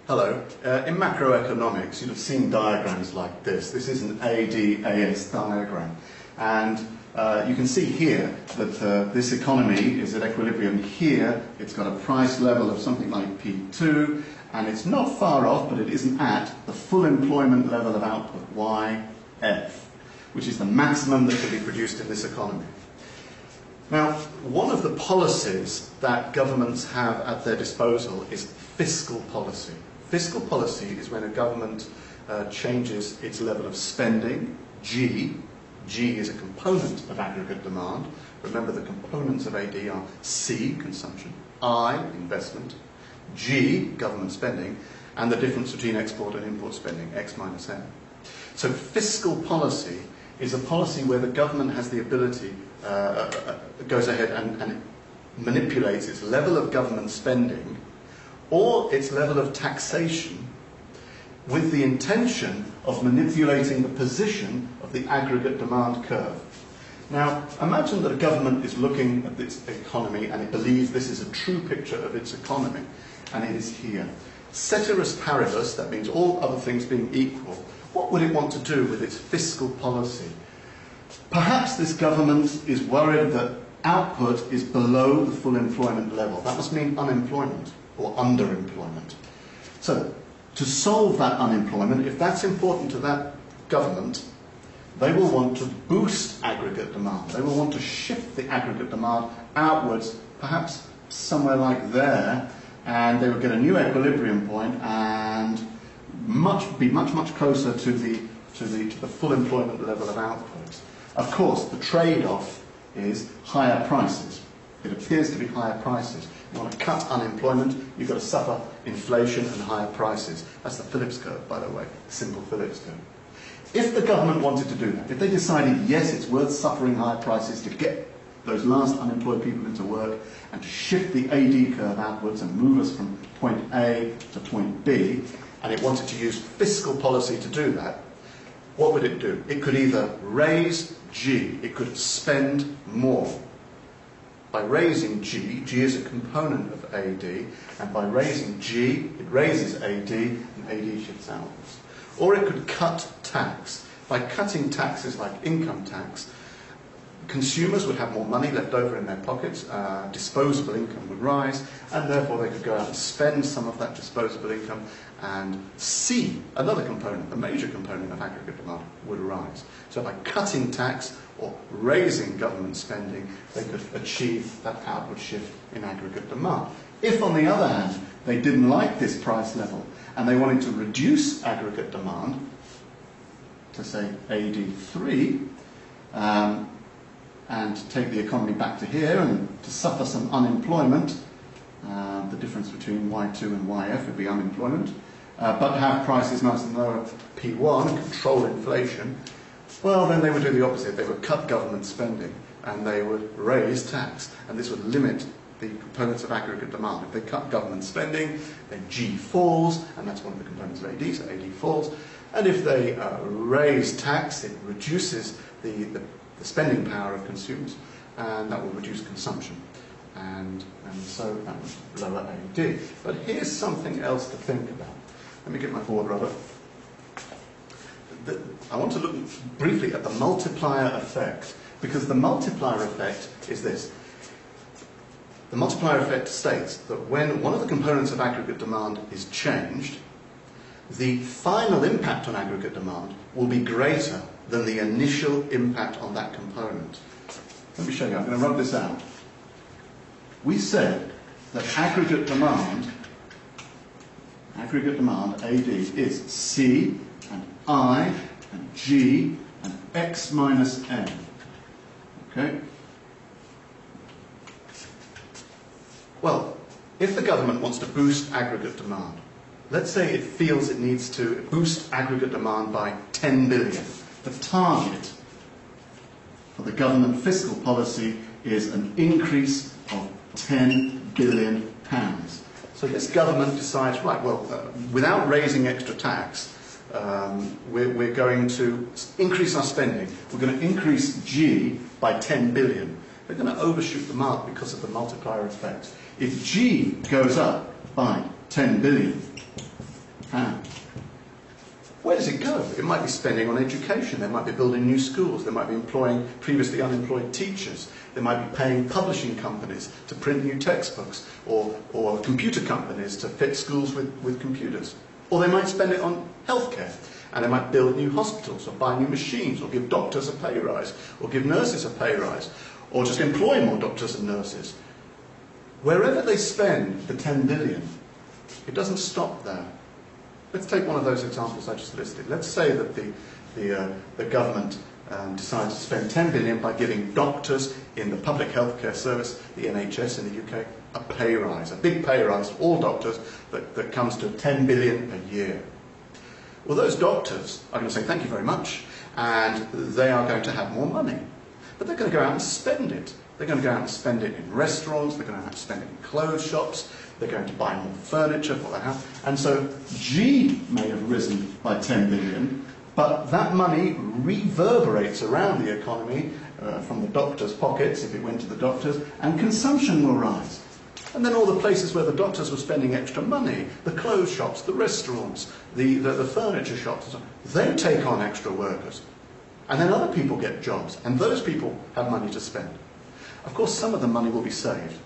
Hello. In macroeconomics, you'd have seen diagrams like this. This is an AD-AS diagram. And you can see here that this economy is at equilibrium here. It's got a price level of something like P2, and it's not far off, but it isn't at the full employment level of output, YF, which is the maximum that can be produced in this economy. Now, one of the policies that governments have at their disposal is fiscal policy. Fiscal policy is when a government changes its level of spending, G. G is a component of aggregate demand. Remember, the components of AD are C, consumption, I, investment, G, government spending, and the difference between export and import spending, X minus M. So fiscal policy is a policy where the government has the ability, goes ahead and manipulates its level of government spending or its level of taxation with the intention of manipulating the position of the aggregate demand curve. Now, imagine that a government is looking at its economy and it believes this is a true picture of its economy, and it is here. Ceteris paribus, that means all other things being equal, what would it want to do with its fiscal policy? Perhaps this government is worried that output is below the full employment level. That must mean unemployment or underemployment. So, to solve that unemployment, if that's important to that government, they will want to boost aggregate demand. They will want to shift the aggregate demand outwards, perhaps somewhere like there, and they will get a new equilibrium point and be much closer to the full employment level of output. Of course, the trade-off is higher prices. It appears to be higher prices. You want to cut unemployment, you've got to suffer inflation and higher prices. That's the Phillips curve, by the way, simple Phillips curve. If the government wanted to do that, if they decided, yes, it's worth suffering higher prices to get those last unemployed people into work and to shift the AD curve outwards and move us from point A to point B, and it wanted to use fiscal policy to do that, what would it do? It could either raise G, it could spend more. By raising G, G is a component of AD, and by raising G, it raises AD, and AD shifts outwards. Or it could cut tax. By cutting taxes like income tax, consumers would have more money left over in their pockets, disposable income would rise, and therefore they could go out and spend some of that disposable income, and C, another component, a major component of aggregate demand, would rise. So by cutting tax or raising government spending, they could achieve that outward shift in aggregate demand. If, on the other hand, they didn't like this price level and they wanted to reduce aggregate demand to, say, AD3, and take the economy back to here and to suffer some unemployment, the difference between Y2 and YF would be unemployment, but have prices nice and low at P1 and control inflation, well, then they would do the opposite. They would cut government spending and they would raise tax, and this would limit the components of aggregate demand. If they cut government spending, then G falls, and that's one of the components of AD, so AD falls. And if they raise tax, it reduces the spending power of consumers, and that will reduce consumption. And so that would lower AD. But here's something else to think about. Let me get my board rubber. I want to look briefly at the multiplier effect, because the multiplier effect is this. The multiplier effect states that when one of the components of aggregate demand is changed, the final impact on aggregate demand will be greater than the initial impact on that component. Let me show you. I'm going to rub this out. We said that aggregate demand, AD, is C and I and G and X minus M. Okay? Well, if the government wants to boost aggregate demand, let's say it feels it needs to boost aggregate demand by 10 billion. The target for the government fiscal policy is an increase of 10 billion pounds. So this government decides, right, well, without raising extra tax, we're going to increase our spending. We're going to increase G by 10 billion. They're going to overshoot the mark because of the multiplier effect. If G goes up by 10 billion, Japan. Where does it go? It might be spending on education. They might be building new schools. They might be employing previously unemployed teachers. They might be paying publishing companies to print new textbooks, or computer companies to fit schools with computers. Or they might spend it on healthcare, and they might build new hospitals, or buy new machines, or give doctors a pay rise, or give nurses a pay rise, or just employ more doctors and nurses. Wherever they spend the 10 billion, it doesn't stop there. Let's take one of those examples I just listed. Let's say that the government decides to spend 10 billion by giving doctors in the public healthcare service, the NHS in the UK, a pay rise, a big pay rise for all doctors that comes to 10 billion a year. Well, those doctors are going to say thank you very much, and they are going to have more money. But they're going to go out and spend it. They're going to go out and spend it in restaurants, they're going to have to spend it in clothes shops, they're going to buy more furniture for their house. And so G may have risen by 10 billion, but that money reverberates around the economy from the doctors' pockets, if it went to the doctors, and consumption will rise. And then all the places where the doctors were spending extra money, the clothes shops, the restaurants, the furniture shops, and so on, they take on extra workers. And then other people get jobs, and those people have money to spend. Of course, some of the money will be saved.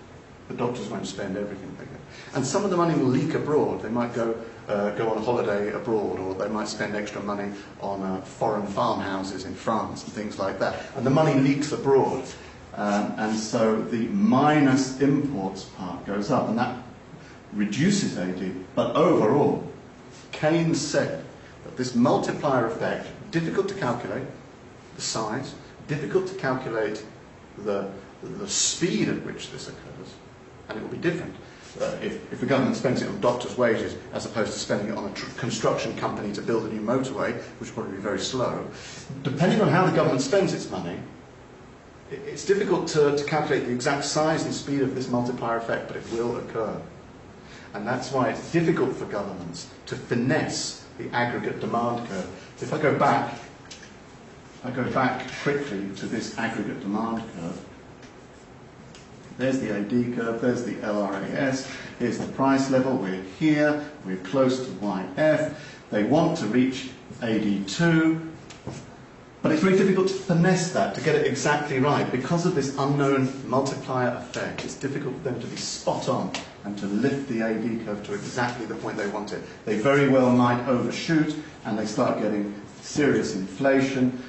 The doctors won't spend everything they get. And some of the money will leak abroad. They might go on holiday abroad, or they might spend extra money on foreign farmhouses in France and things like that. And the money leaks abroad. And so the minus imports part goes up, and that reduces AD. But overall, Keynes said that this multiplier effect, difficult to calculate, the size, difficult to calculate the speed at which this occurs, and it will be different if the government spends it on doctors' wages as opposed to spending it on a construction company to build a new motorway, which will probably be very slow. Depending on how the government spends its money, it's difficult to calculate the exact size and speed of this multiplier effect, but it will occur. And that's why it's difficult for governments to finesse the aggregate demand curve. So if I go back quickly to this aggregate demand curve. There's the AD curve, there's the LRAS, here's the price level, we're here, we're close to YF. They want to reach AD2, but it's very difficult to finesse that, to get it exactly right. Because of this unknown multiplier effect, it's difficult for them to be spot on and to lift the AD curve to exactly the point they want it. They very well might overshoot, and they start getting serious inflation.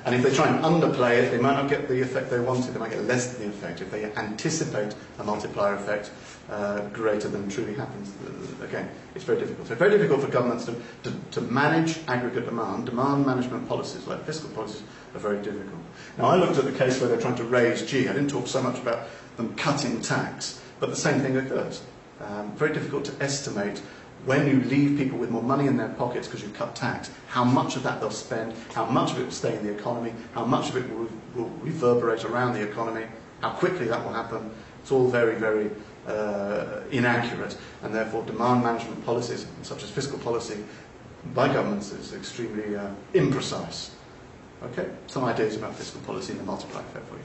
And if they try and underplay it, they might not get the effect they wanted. They might get less than the effect. If they anticipate a multiplier effect greater than truly happens, again, it's very difficult. So it's very difficult for governments to manage aggregate demand. Demand management policies, like fiscal policies, are very difficult. Now, I looked at the case where they're trying to raise G. I didn't talk so much about them cutting tax, but the same thing occurs. Very difficult to estimate when you leave people with more money in their pockets because you cut tax, how much of that they'll spend, how much of it will stay in the economy, how much of it will reverberate around the economy, how quickly that will happen. It's all very, very inaccurate, and therefore demand management policies, such as fiscal policy, by governments is extremely imprecise. Okay, some ideas about fiscal policy and the multiplier effect for you.